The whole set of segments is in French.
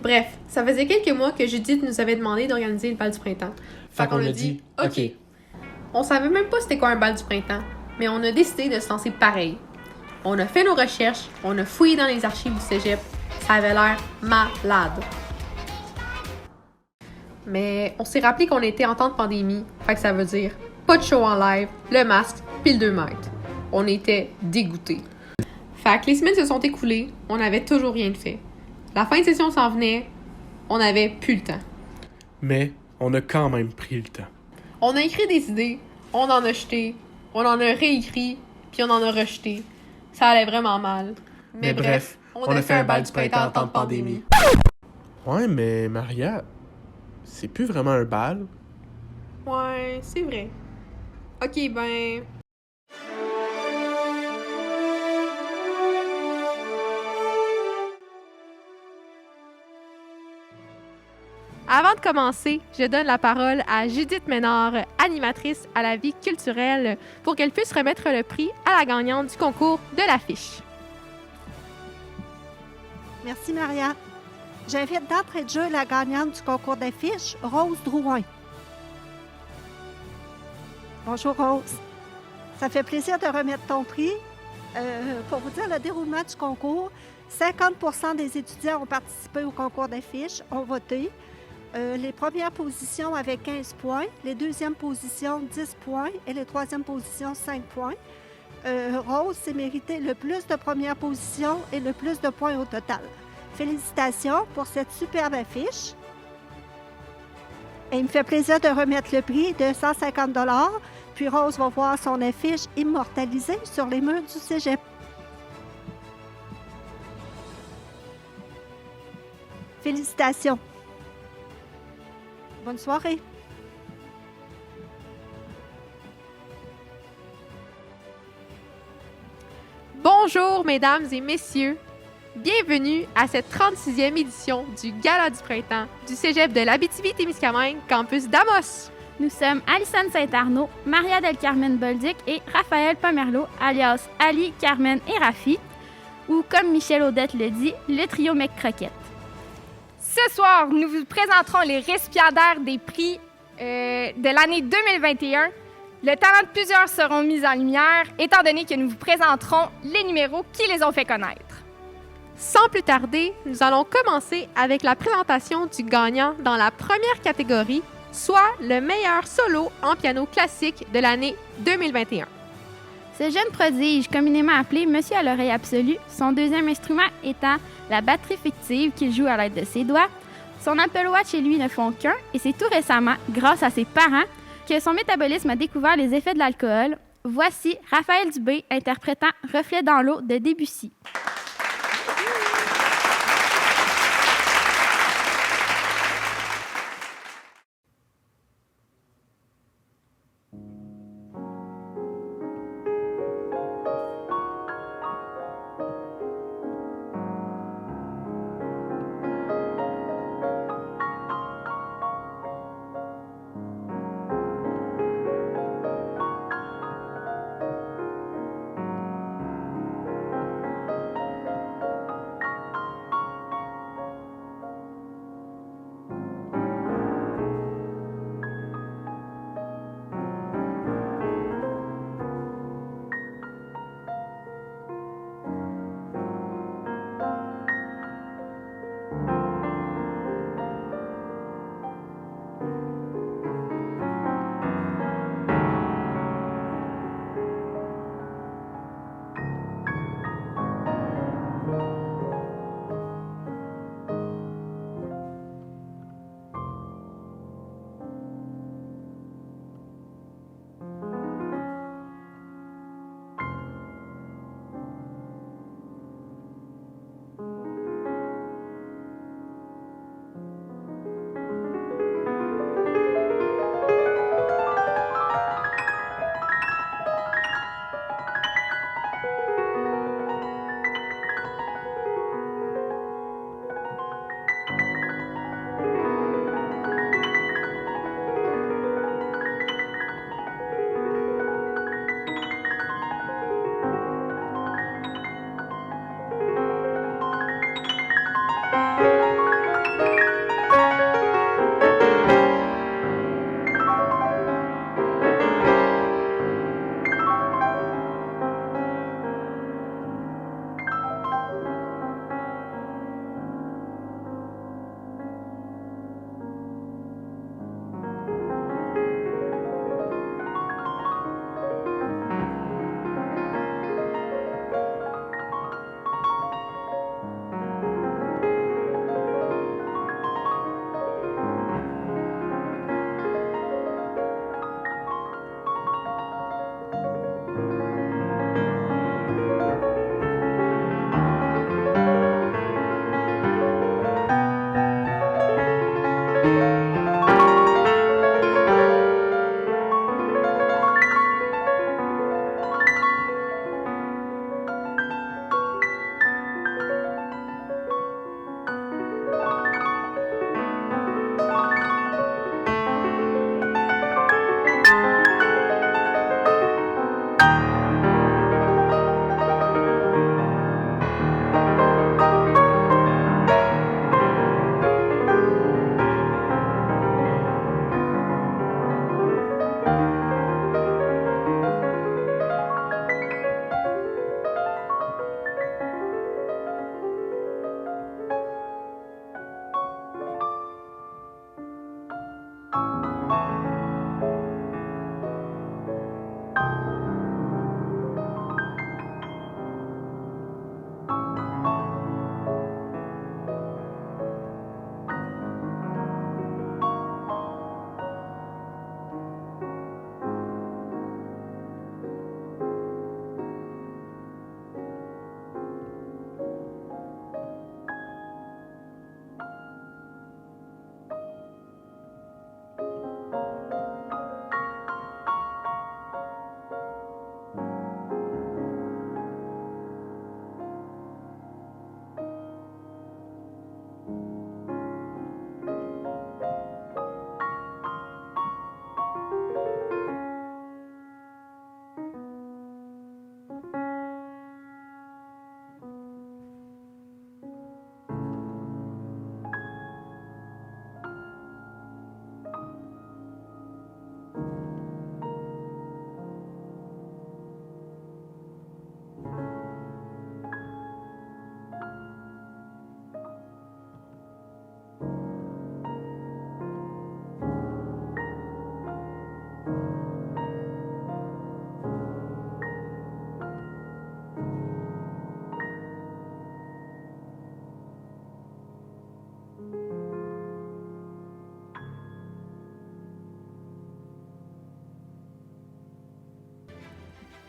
Bref, ça faisait quelques mois que Judith nous avait demandé d'organiser le bal du printemps. Fait qu'on a dit « OK ». On savait même pas c'était quoi un bal du printemps, mais on a décidé de se lancer pareil. On a fait nos recherches, on a fouillé dans les archives du cégep. Ça avait l'air malade. Mais on s'est rappelé qu'on était en temps de pandémie, fait que ça veut dire pas de show en live, le masque, puis le 2 mètres. On était dégoûtés. Fait que les semaines se sont écoulées, on n'avait toujours rien de fait. La fin de session s'en venait, on n'avait plus le temps. Mais on a quand même pris le temps. On a écrit des idées, on en a jeté, on en a réécrit, puis on en a rejeté. Ça allait vraiment mal. Mais bref, on a fait un bal du printemps en temps de pandémie. Ouais, mais Maria, c'est plus vraiment un bal. Ouais, c'est vrai. Ok, ben... Avant de commencer, je donne la parole à Judith Ménard, animatrice à la vie culturelle, pour qu'elle puisse remettre le prix à la gagnante du concours de l'affiche. Merci, Maria. J'invite d'entrée de jeu la gagnante du concours d'affiches, Rose Drouin. Bonjour, Rose. Ça fait plaisir de remettre ton prix. Pour vous dire le déroulement du concours, 50% des étudiants ont participé au concours d'affiches, ont voté. Les premières positions avec 15 points, les deuxièmes positions 10 points et les troisièmes positions 5 points. Rose s'est mérité le plus de premières positions et le plus de points au total. Félicitations pour cette superbe affiche. Et il me fait plaisir de remettre le prix de 150 $. Puis Rose va voir son affiche immortalisée sur les murs du cégep. Félicitations. Bonne soirée. Bonjour, mesdames et messieurs. Bienvenue à cette 36e édition du Gala du printemps du cégep de l'Abitibi-Témiscamingue, campus d'Amos. Nous sommes Alison Saint-Arnaud, Maria Del Carmen Bolduc et Raphaël Pomerleau, alias Ali, Carmen et Rafi, ou comme Michel Audette le dit, le trio Mec Croquette. Ce soir, nous vous présenterons les récipiendaires des prix de l'année 2021. Le talent de plusieurs seront mis en lumière, étant donné que nous vous présenterons les numéros qui les ont fait connaître. Sans plus tarder, nous allons commencer avec la présentation du gagnant dans la première catégorie, soit le meilleur solo en piano classique de l'année 2021. Ce jeune prodige, communément appelé Monsieur à l'oreille absolue, son deuxième instrument étant la batterie fictive qu'il joue à l'aide de ses doigts. Son Apple Watch et lui ne font qu'un, et c'est tout récemment, grâce à ses parents, que son métabolisme a découvert les effets de l'alcool. Voici Raphaël Dubé interprétant Reflet dans l'eau de Debussy.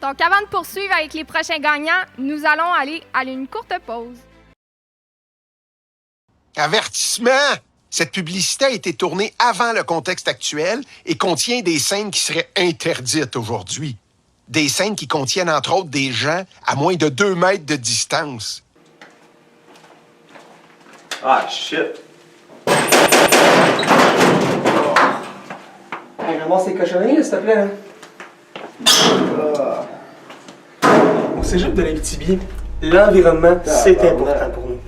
Donc, avant de poursuivre avec les prochains gagnants, nous allons aller à une courte pause. Avertissement! Cette publicité a été tournée avant le contexte actuel et contient des scènes qui seraient interdites aujourd'hui. Des scènes qui contiennent entre autres des gens à moins de 2 mètres de distance. Ah, shit! Hey, ramasse ces cochonneries, là, s'il te plaît. Hein? Au cégep de l'Abitibi, l'environnement, c'est important pour nous.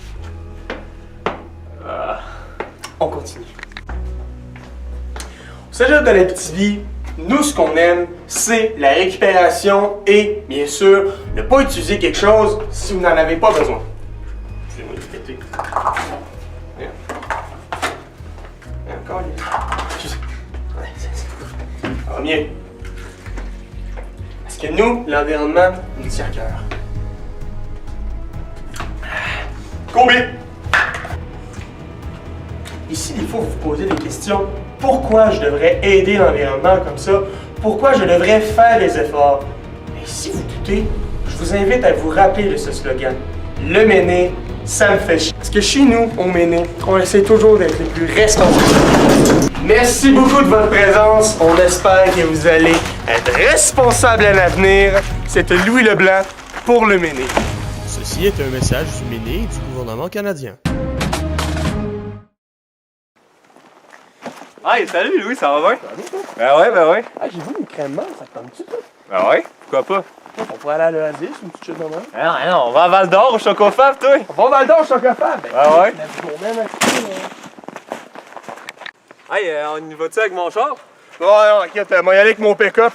On continue. Au cégep de l'Abitibi, nous, ce qu'on aime, c'est la récupération et, bien sûr, ne pas utiliser quelque chose si vous n'en avez pas besoin. Excusez-moi de péter. Encore, ça va mieux. Parce que nous, l'environnement, nous tient à cœur. Kobe! Ici, des fois, vous vous posez des questions. Pourquoi je devrais aider l'environnement comme ça? Pourquoi je devrais faire des efforts? Et si vous doutez, je vous invite à vous rappeler de ce slogan. Le Méné, ça me fait chier. Parce que chez nous, au Méné, on essaie toujours d'être les plus responsables. Merci beaucoup de votre présence. On espère que vous allez être responsables à l'avenir. C'était Louis Leblanc pour le Méné. Ceci est un message du Méné et du gouvernement canadien. Hey, salut Louis, ça va bien? Ben ouais. Ah, j'ai vu une crème menthe, ça te tente-tu, toi? Ben ouais, pourquoi pas? On pourrait aller à l'Oasis, une petite chute de même. Non, on va à Val d'Or au Chocofab, toi! On va au Val d'Or, je suis capable. Ah ouais? Hey, on y va-tu avec mon char? non, inquiète, moi y aller avec mon pick-up,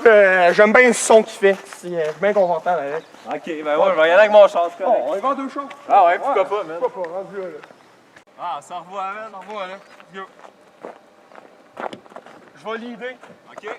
j'aime bien le son qu'il fait. Je suis bien confortable avec. Ok, ben ouais, je vais y aller avec mon char, c'est correct. On y va en 2 chars. Ah ouais, pourquoi pas, man? Pourquoi pas, rendu là. Ah, ça revoit, man. On revoit, là. Go. Je vais l'idée. Ok.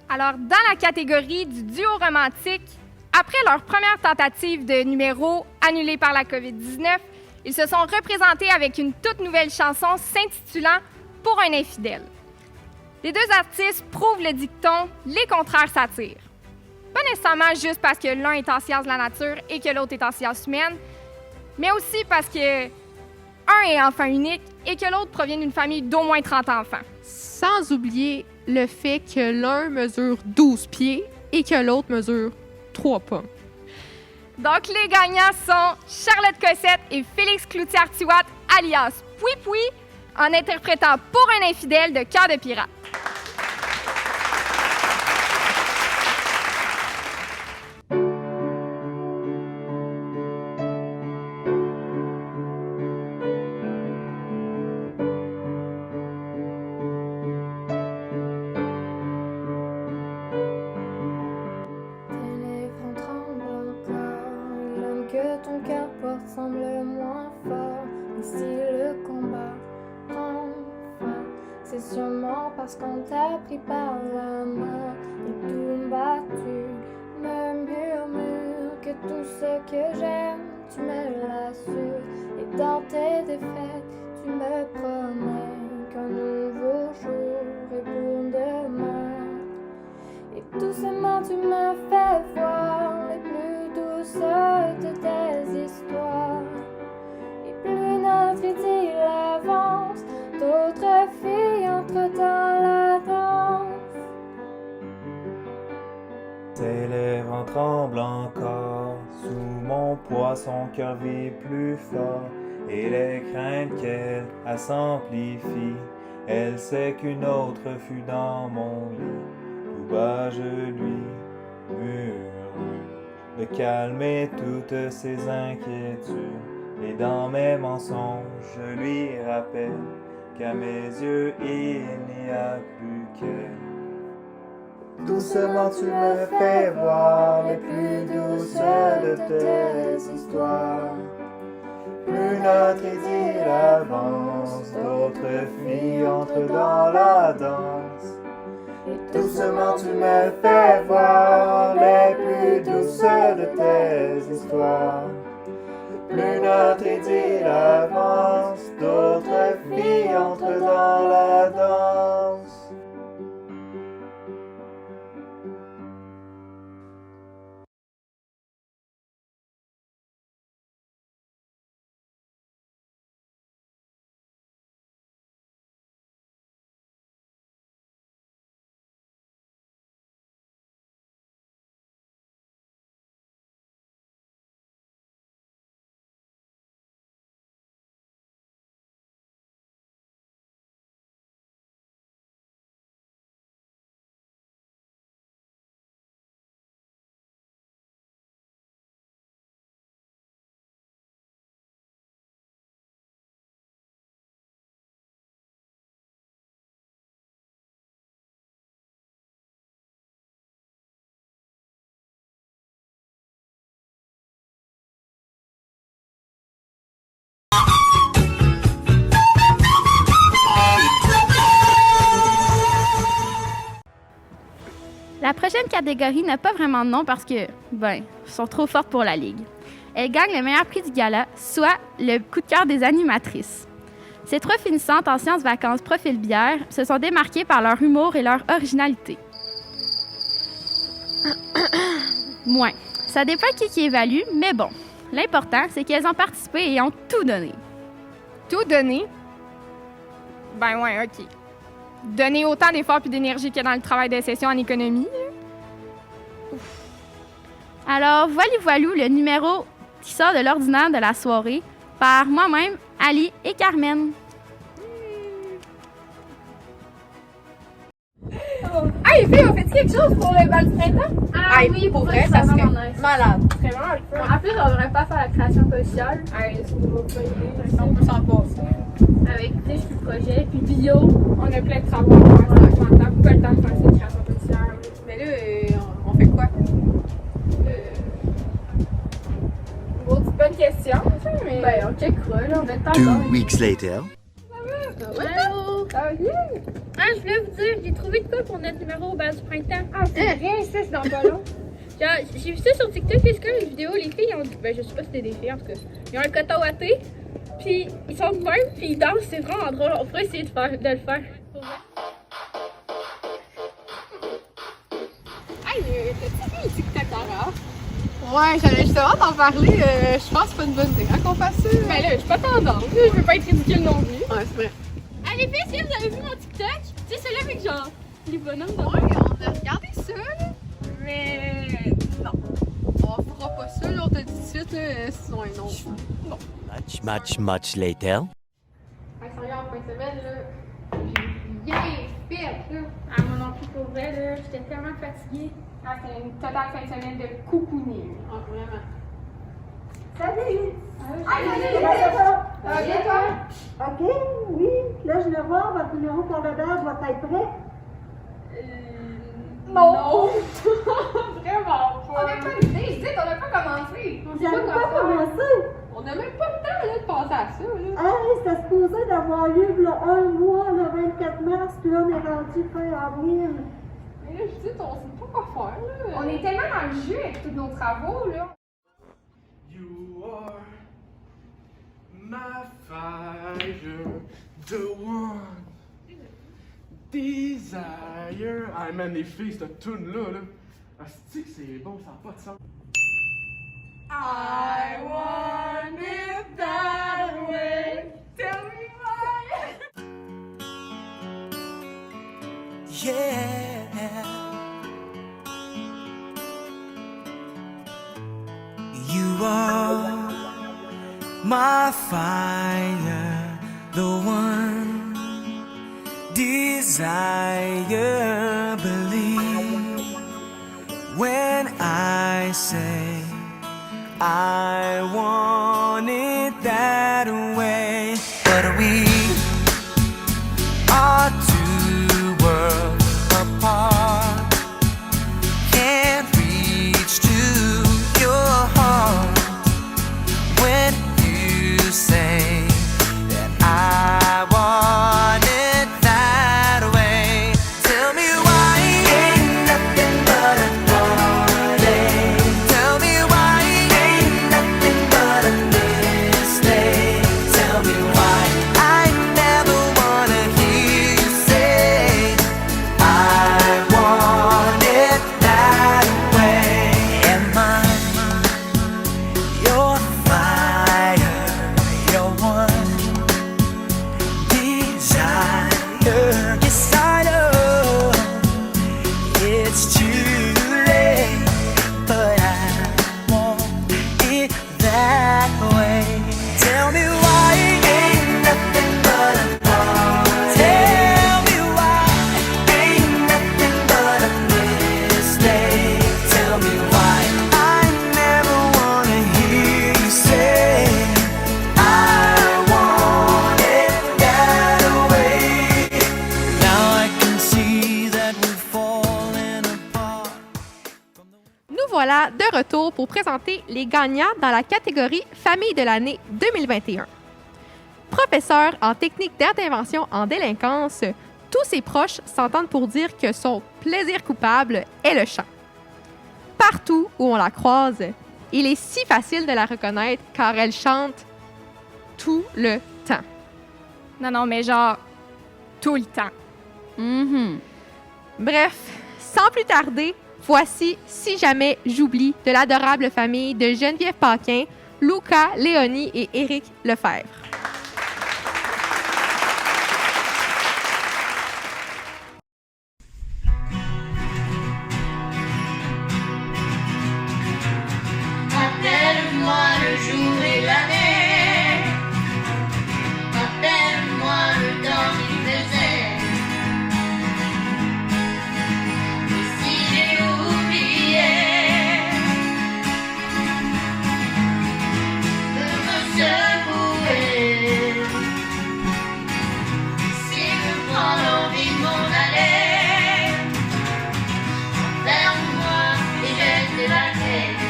Alors, dans la catégorie du duo romantique, après leur première tentative de numéro annulée par la COVID-19, ils se sont représentés avec une toute nouvelle chanson s'intitulant « Pour un infidèle ». Les deux artistes prouvent le dicton « Les contraires s'attirent ». Pas nécessairement juste parce que l'un est en sciences de la nature et que l'autre est en sciences humaines, mais aussi parce que un est enfant unique et que l'autre provient d'une famille d'au moins 30 enfants. Sans oublier le fait que l'un mesure 12 pieds et que l'autre mesure 3 pommes. Donc, les gagnants sont Charlotte Cossette et Félix Cloutier-Artiwatt, alias Poui Poui, en interprétant Pour un infidèle de Cœur de pirate. Ton cœur porte semble moins fort. Et si le combat prend fin, c'est sûrement parce qu'on t'a pris par la main. Et tout battu me murmure que tout ce que j'aime, tu me l'assures. Et dans tes défaites, tu me promets qu'un nouveau jour est pour demain. Et doucement tu me fais voir les plus douces de tes histoires. Et plus notre idylle avance, d'autres filles entrent dans la danse. Ses lèvres en tremblent encore, sous mon poids son cœur vit plus fort. Et les craintes qu'elle a s'amplifient, elle sait qu'une autre fut dans mon lit. Tout bas je lui murmure de calmer toutes ses inquiétudes, Et dans mes mensonges, je lui rappelle qu'à mes yeux, il n'y a plus qu'elle. Doucement tu me fais voir les plus douces de tes histoires. Plus notre idylle avance, d'autres filles entrent dans la danse. Doucement tu me fais voir les plus douces de tes histoires. Plus notre idylle avance, d'autres filles entrent dans la danse. La prochaine catégorie n'a pas vraiment de nom parce que, ils sont trop fortes pour la Ligue. Elles gagnent le meilleur prix du gala, soit le coup de cœur des animatrices. Ces trois finissantes en sciences vacances profil bière se sont démarquées par leur humour et leur originalité. Moins. Ça dépend qui évalue, mais bon. L'important, c'est qu'elles ont participé et ont tout donné. Tout donné? Ben ouais, OK. Donner autant d'efforts et d'énergie que dans le travail de session en économie. Alors, voilou, le numéro qui sort de l'ordinaire de la soirée par moi-même, Ali et Carmen. Hey, Fille, on fait quelque chose pour le bal du printemps? Ah oui, pour vrai, ça serait malade. Vraiment, en plus, on devrait pas faire la création sociale. On peut s'en passer. Avec, tu sais, je suis projet, puis bio. On a plein de travaux à faire, ça pas le temps de faire cette création sociale. Mais là, on fait quoi? Bon, c'est pas une question, mais. Ben, on checkera, là, on a le temps. 2 weeks later. Allô? Ah, oui? Ah, je voulais vous dire, j'ai trouvé de quoi pour notre numéro au bal du printemps. Ah, c'est rien, ça, c'est dans pas long. Genre, j'ai vu ça sur TikTok, c'est comme une vidéo, les filles ont dit, je sais pas si c'était des filles en tout cas, ils ont un coton ouaté, puis ils sont de même, puis ils dansent, c'est vraiment drôle, on pourrait essayer de le faire. Hey, t'as-tu vu le TikTok Lara? Ouais, j'allais justement t'en parler. Je pense que c'est pas une bonne idée qu'on fasse ça. Ben là, je suis pas tendance, je veux pas être ridicule non plus. Ouais, c'est vrai. Ah, les filles, est-ce que vous avez vu mon TikTok? Tu sais, celui avec genre les bonhommes de Ouais, on a regardé ça, là. Mais non. On fera pas ça, là, on t'a dit tout de suite, là, sinon un non. Non. Much later. Ouais, sérieux, en fin de semaine, là, j'ai rien fait, là. Ah, moi non plus, pour vrai, là, j'étais tellement fatiguée. Ah, c'est une totale fin de semaine de coucouner. Ah, vraiment. Salut! Salut, toi? OK, oui. Là, je vais voir votre numéro pour le bal doit être prêt. Non! Vraiment pas! On n'a pas d'idée, je dis, on n'a pas commencé! Vous n'avez pas commencé? On n'a même pas le temps, là, de penser à ça, là. Hey, c'était supposé d'avoir lieu là, un mois, le 24 mars, puis là, on est rendu fin avril. Mais là, je dis, on sait pas quoi faire, là. On est tellement dans le jus avec tous nos travaux, là. You are my fire, the one desire. Ah man, les filles, cette tune-là, asti que c'est bon, ça n'a pas de sens. I want it that way. Tell me why. Yeah. You are my fire, the one desire. Believe when I say I want it that voilà de retour pour présenter les gagnants dans la catégorie Famille de l'année 2021. Professeur en technique d'intervention en délinquance, tous ses proches s'entendent pour dire que son plaisir coupable est le chant. Partout où on la croise, il est si facile de la reconnaître car elle chante tout le temps. Non, mais genre, tout le temps. Bref, sans plus tarder, voici Si jamais j'oublie de l'adorable famille de Geneviève Paquin, Luca, Léonie et Éric Lefebvre. Rappelle-moi le jour et l'année. Rappelle-moi le temps qu'il faisait. Et si j'ai oublié de me secouer, si me prend l'envie de m'en aller, ferme-moi et jette la tête.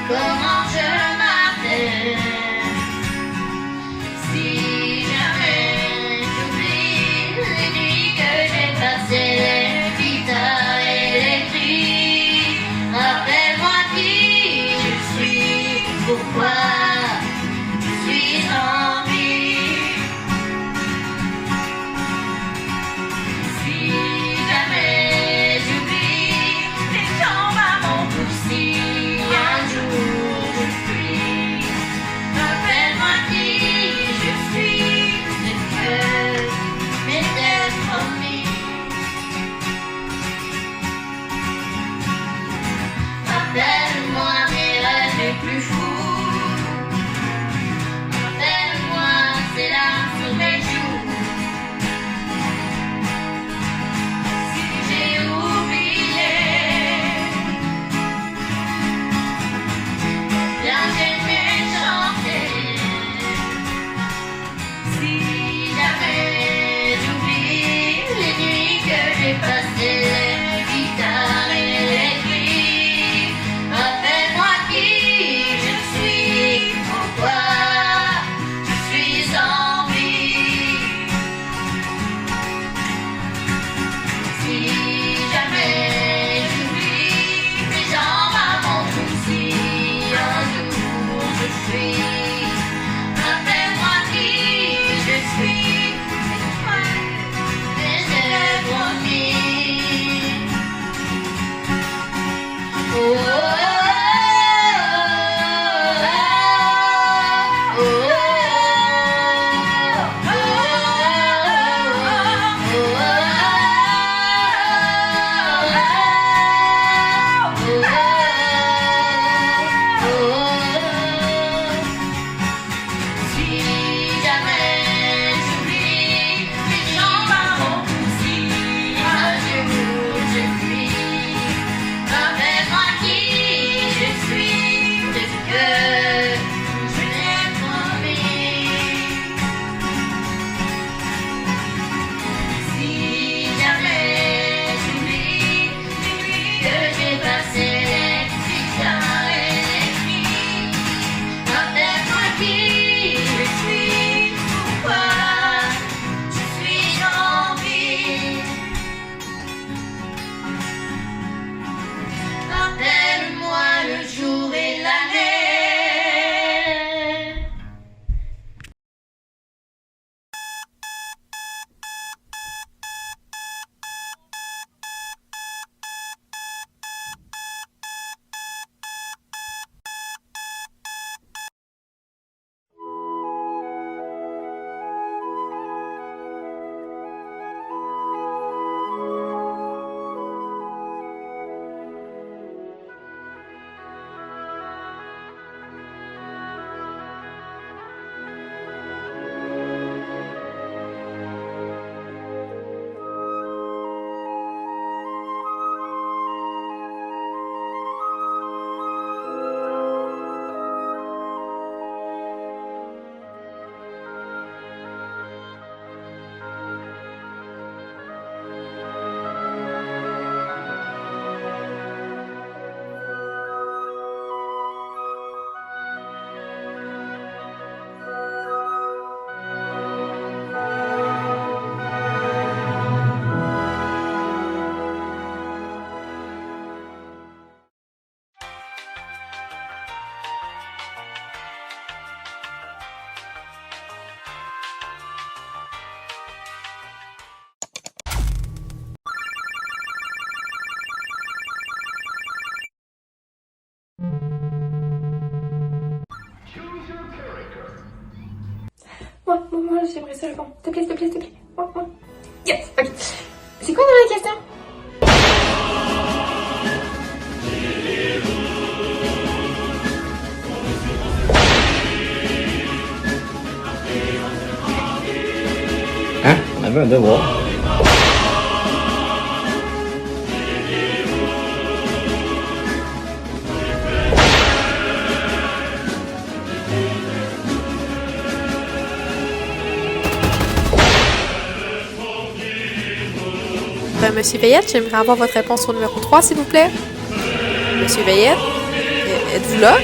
Comment je m'appelle? Si jamais j'oublie les nuits que j'ai passées, les guitares électriques, rappelle-moi qui je suis, pourquoi je suis en vie. Si jamais j'oublie les jambes à mon coussi, un jour je fuis. Rappelle-moi qui je suis, ce que m'était promis. Rappelle-moi mes rêves les plus fous. Rappelle-moi ces larmes sur mes joues. Si j'ai oublié, bien j'aimais chanter. Si jamais j'oublie les nuits que j'ai passées, les guitares électriques, rappelle-moi qui je suis, pourquoi je suis en vie. Si jamais j'oublie mes jambes à mon coussi, un jour je suis. Rappelle-moi qui je suis, et j'ai promis. Oh, oh, oh, oh, si jamais j'oublie mes jambes à mon coussi, un jour je fuis. Rappelle-moi qui je suis, de ce que je t'ai promis. Si jamais j'oublie les nuits que j'ai passées, les guitares électriques, rappelle-moi qui je suis. Moi, j'aimerais ça répondre. S'il te plaît, s'il te plaît, s'il te plaît. Moi. Yes! Ok. C'est quoi dans la question? Hein? On avait un devoir. Monsieur Veillette, j'aimerais avoir votre réponse au numéro 3, s'il vous plaît. Monsieur Veillette, êtes-vous là?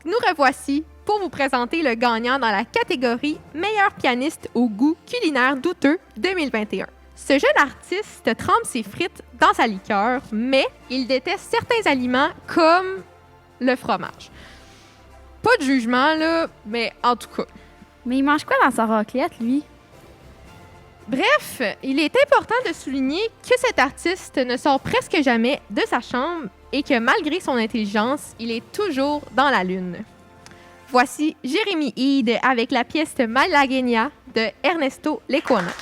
Nous revoici pour vous présenter le gagnant dans la catégorie Meilleur pianiste au goût culinaire douteux 2021. Ce jeune artiste trempe ses frites dans sa liqueur, mais il déteste certains aliments comme le fromage. Pas de jugement, là, mais en tout cas. Mais il mange quoi dans sa raclette, lui? Bref, il est important de souligner que cet artiste ne sort presque jamais de sa chambre et que malgré son intelligence, il est toujours dans la lune. Voici Jérémy Hyde avec la pièce Malagueña de Ernesto Lecuona.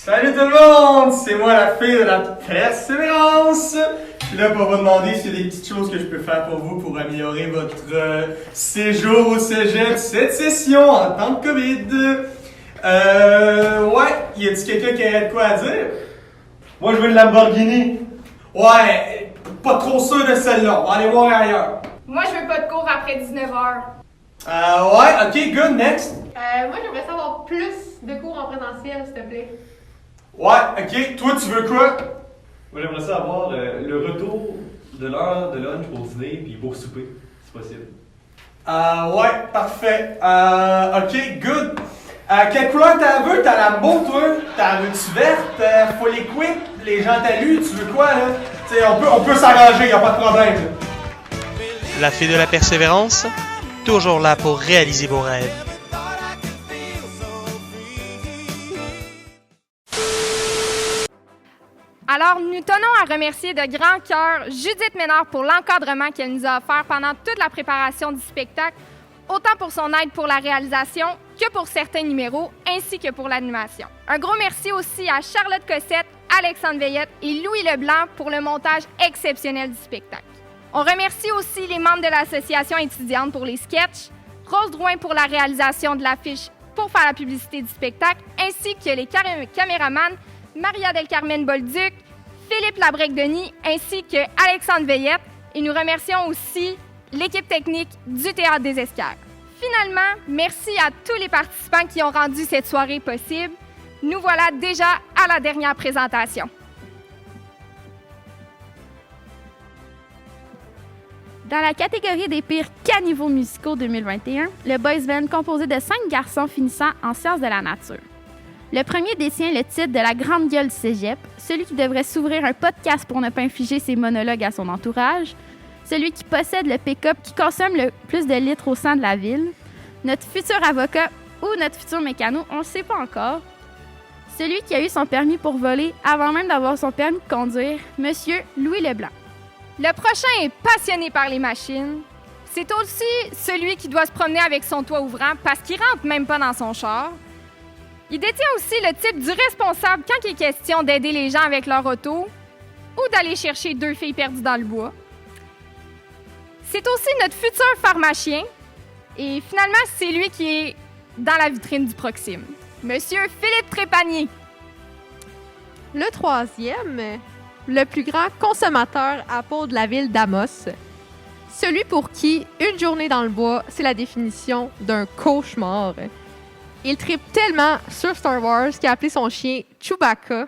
Salut tout le monde! C'est moi la fille de la persévérance! Je suis là pour vous demander s'il y a des petites choses que je peux faire pour vous pour améliorer votre séjour au cégep cette session en temps de COVID. Ouais, y a-t-il quelqu'un qui a de quoi à dire? Moi je veux une Lamborghini. Ouais, pas trop sûr de celle-là, on va aller voir ailleurs. Moi, je veux pas de cours après 19h. Ouais, ok, good, next. Moi, j'aimerais savoir plus de cours en présentiel, s'il te plaît. Ouais, ok, toi tu veux quoi? Moi, j'aimerais ça avoir le retour de l'heure de lunch pour dîner puis pour souper, si possible. Ouais, parfait. Ok, good. Quelle couleur t'as vu? T'as la beau, toi? T'as veux-tu verte? Full equip? Les gens t'allument? Tu veux quoi, là? T'sais, on peut s'arranger, y a pas de problème, là. La fille de la persévérance, toujours là pour réaliser vos rêves. Alors, nous tenons à remercier de grand cœur Judith Ménard pour l'encadrement qu'elle nous a offert pendant toute la préparation du spectacle, autant pour son aide pour la réalisation que pour certains numéros, ainsi que pour l'animation. Un gros merci aussi à Charlotte Cossette, Alexandre Veillette et Louis Leblanc pour le montage exceptionnel du spectacle. On remercie aussi les membres de l'association étudiante pour les sketchs, Rose Drouin pour la réalisation de l'affiche pour faire la publicité du spectacle, ainsi que les caméramans Maria Del Carmen Bolduc, Philippe Labrec-Denis, ainsi que Alexandre Veillette. Et nous remercions aussi l'équipe technique du Théâtre des Escales. Finalement, merci à tous les participants qui ont rendu cette soirée possible. Nous voilà déjà à la dernière présentation. Dans la catégorie des pires caniveaux musicaux 2021, le boys band composé de 5 garçons finissant en sciences de la nature. Le premier détient le titre de la grande gueule du cégep, celui qui devrait s'ouvrir un podcast pour ne pas infliger ses monologues à son entourage, celui qui possède le pick-up qui consomme le plus de litres au sein de la ville, notre futur avocat ou notre futur mécano, on ne le sait pas encore, celui qui a eu son permis pour voler avant même d'avoir son permis de conduire, Monsieur Louis Leblanc. Le prochain est passionné par les machines. C'est aussi celui qui doit se promener avec son toit ouvrant parce qu'il rentre même pas dans son char. Il détient aussi le type du responsable quand il est question d'aider les gens avec leur auto ou d'aller chercher 2 filles perdues dans le bois. C'est aussi notre futur pharmacien et finalement, c'est lui qui est dans la vitrine du Proxime. Monsieur Philippe Trépanier. Le troisième, le plus grand consommateur à peau de la ville d'Amos. Celui pour qui une journée dans le bois, c'est la définition d'un cauchemar. Il tripe tellement sur Star Wars qu'il a appelé son chien Chewbacca.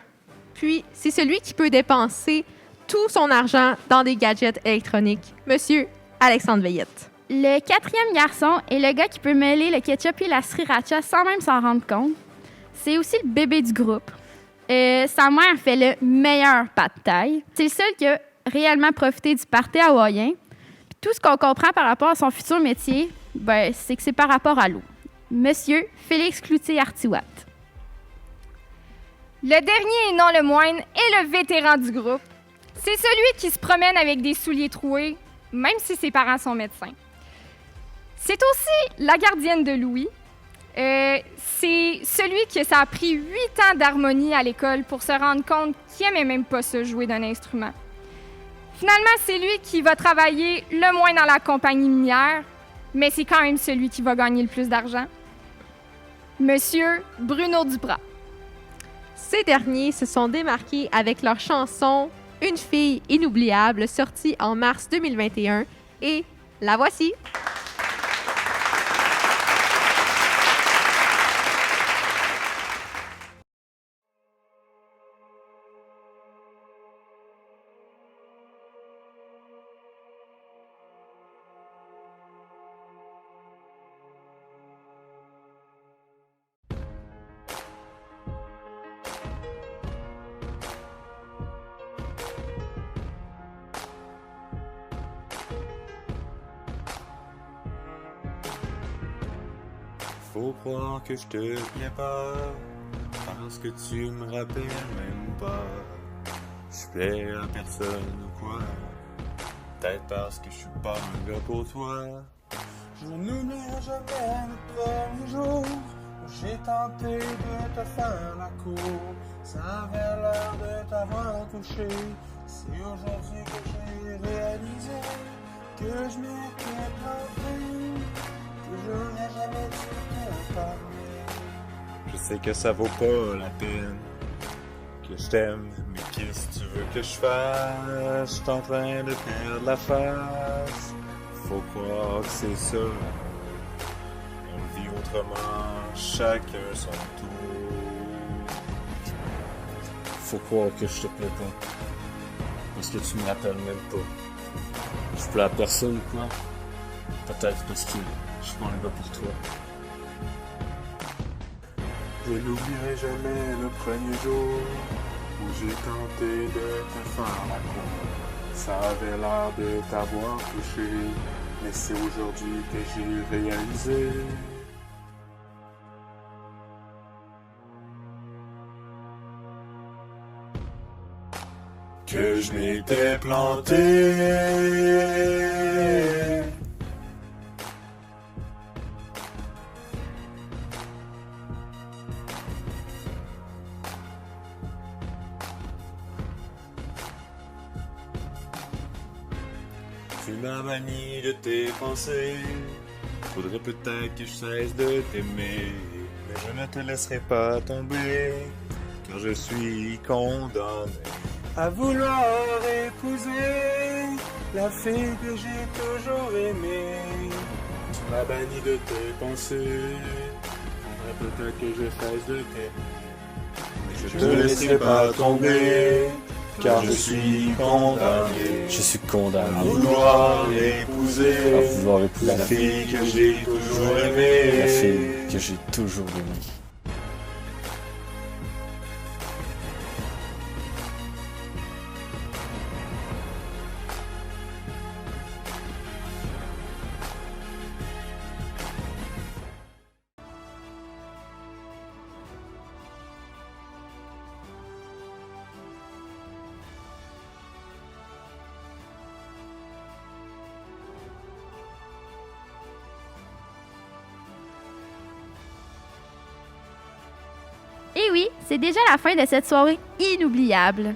Puis, c'est celui qui peut dépenser tout son argent dans des gadgets électroniques. Monsieur Alexandre Veillette. Le quatrième garçon est le gars qui peut mêler le ketchup et la sriracha sans même s'en rendre compte. C'est aussi le bébé du groupe. Sa mère fait le meilleur pad thai. C'est le seul qui a réellement profité du party hawaïen. Puis tout ce qu'on comprend par rapport à son futur métier, c'est que c'est par rapport à l'eau. Monsieur Félix Cloutier-Artiouat. Le dernier et non le moindre est le vétéran du groupe. C'est celui qui se promène avec des souliers troués, même si ses parents sont médecins. C'est aussi la gardienne de Louis. C'est celui qui ça a pris 8 ans d'harmonie à l'école pour se rendre compte qu'il n'aimait même pas se jouer d'un instrument. Finalement, c'est lui qui va travailler le moins dans la compagnie minière, mais c'est quand même celui qui va gagner le plus d'argent. Monsieur Bruno Duprat. Ces derniers se sont démarqués avec leur chanson « Une fille inoubliable » sortie en mars 2021 et la voici. Faut croire que je te plais pas, parce que tu me rappelles même pas. Je plais à personne ou quoi, peut-être parce que je suis pas un gars pour toi. Je n'oublierai jamais le premier jour où j'ai tenté de te faire la cour. Ça avait l'air de t'avoir touché. C'est aujourd'hui que j'ai réalisé que je m'étais planté, que je n'ai jamais dû te parler. Je sais que ça vaut pas la peine, que je t'aime, mais qu'est-ce que tu veux que je fasse? Je suis en train de perdre la face. Faut croire que c'est ça. On vit autrement, chacun son tour. Faut croire que je te plais pas, parce que tu me rappelles même pas. Je plais à personne, quoi. Peut-être parce que je suis pas un gars pour toi. Je n'oublierai jamais le premier jour où j'ai tenté de te faire la cour. Ça avait l'air de t'avoir touché, mais c'est aujourd'hui que j'ai réalisé. Que je m'étais planté. Tu m'as banni de tes pensées. Faudrait peut-être que je cesse de t'aimer, mais je ne te laisserai pas tomber, car je suis condamné à vouloir épouser la fille que j'ai toujours aimée. Tu m'as banni de tes pensées. Faudrait peut-être que je cesse de t'aimer, mais je ne te laisserai pas tomber, car je suis condamné. Je suis condamné à vouloir épouser la fille que j'ai toujours aimée. La fille que j'ai toujours aimée. Et oui, c'est déjà la fin de cette soirée inoubliable.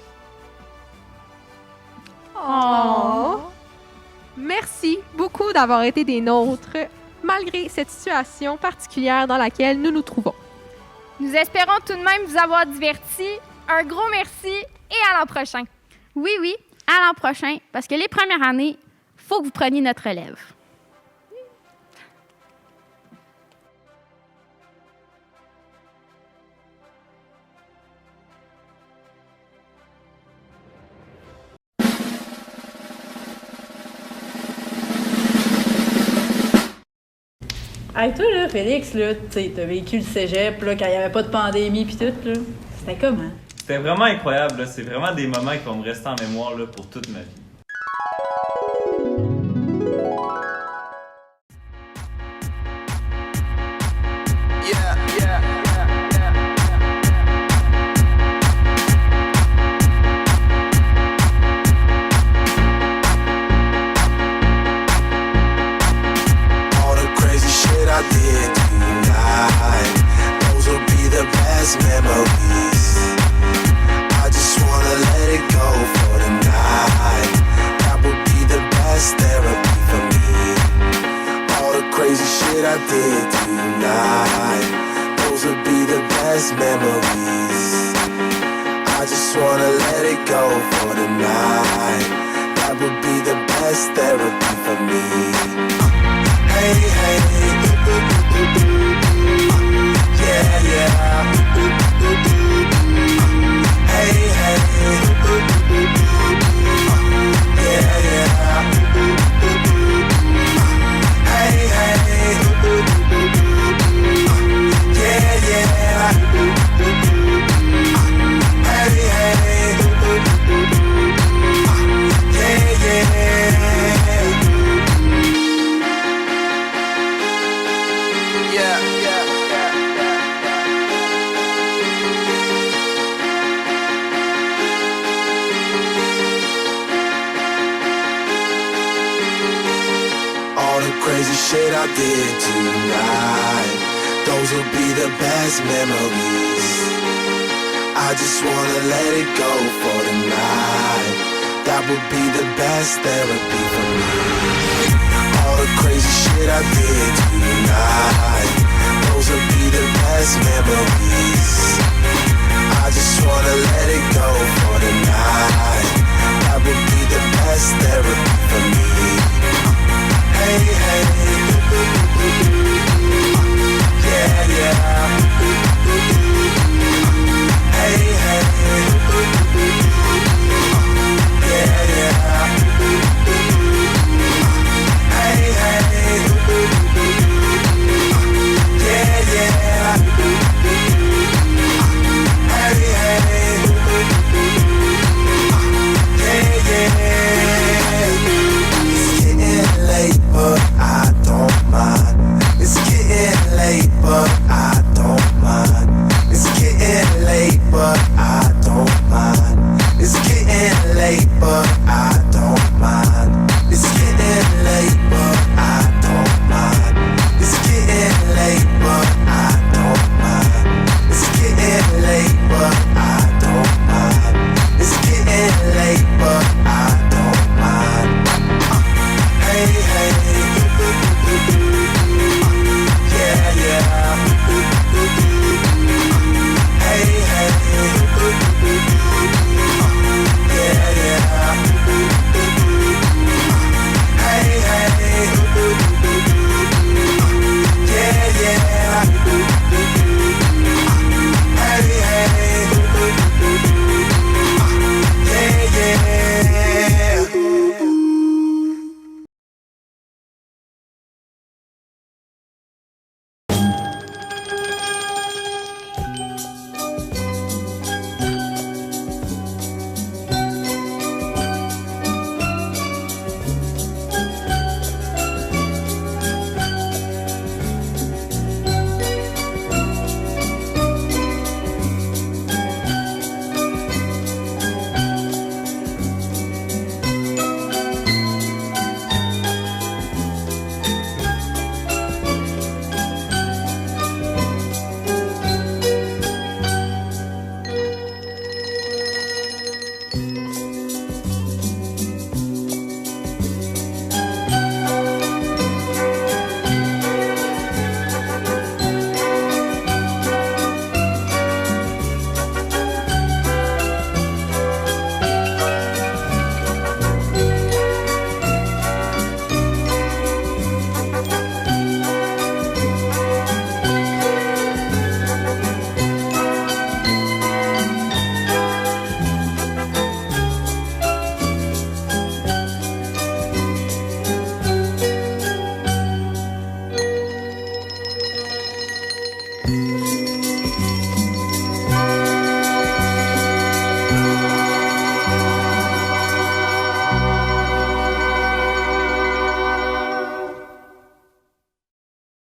Oh! Merci beaucoup d'avoir été des nôtres, malgré cette situation particulière dans laquelle nous nous trouvons. Nous espérons tout de même vous avoir divertis. Un gros merci et à l'an prochain. Oui, oui, à l'an prochain, parce que les premières années, faut que vous preniez notre relève. Hey, toi, là, Félix, là, tu sais, t'as vécu le cégep, là, quand il n'y avait pas de pandémie pis tout, là. C'était comment? C'était vraiment incroyable, là. C'est vraiment des moments qui vont me rester en mémoire, là, pour toute ma vie. I did tonight, those will be the best memories. I just wanna let it go for tonight. That would be the best therapy for me. All the crazy shit I did tonight, those will be the best memories. I just wanna let it go for tonight. That would be the best therapy for me. Hey, hey, yeah, yeah. Hey, hey, yeah, yeah. Hey, hey, yeah, yeah. Hey, hey, yeah, yeah. Crazy shit I did tonight, those will be the best memories. I just wanna let it go for tonight. That would be the best therapy for me. All the crazy shit I did tonight, those would be the best memories. I just wanna let it go for tonight. That would be the best therapy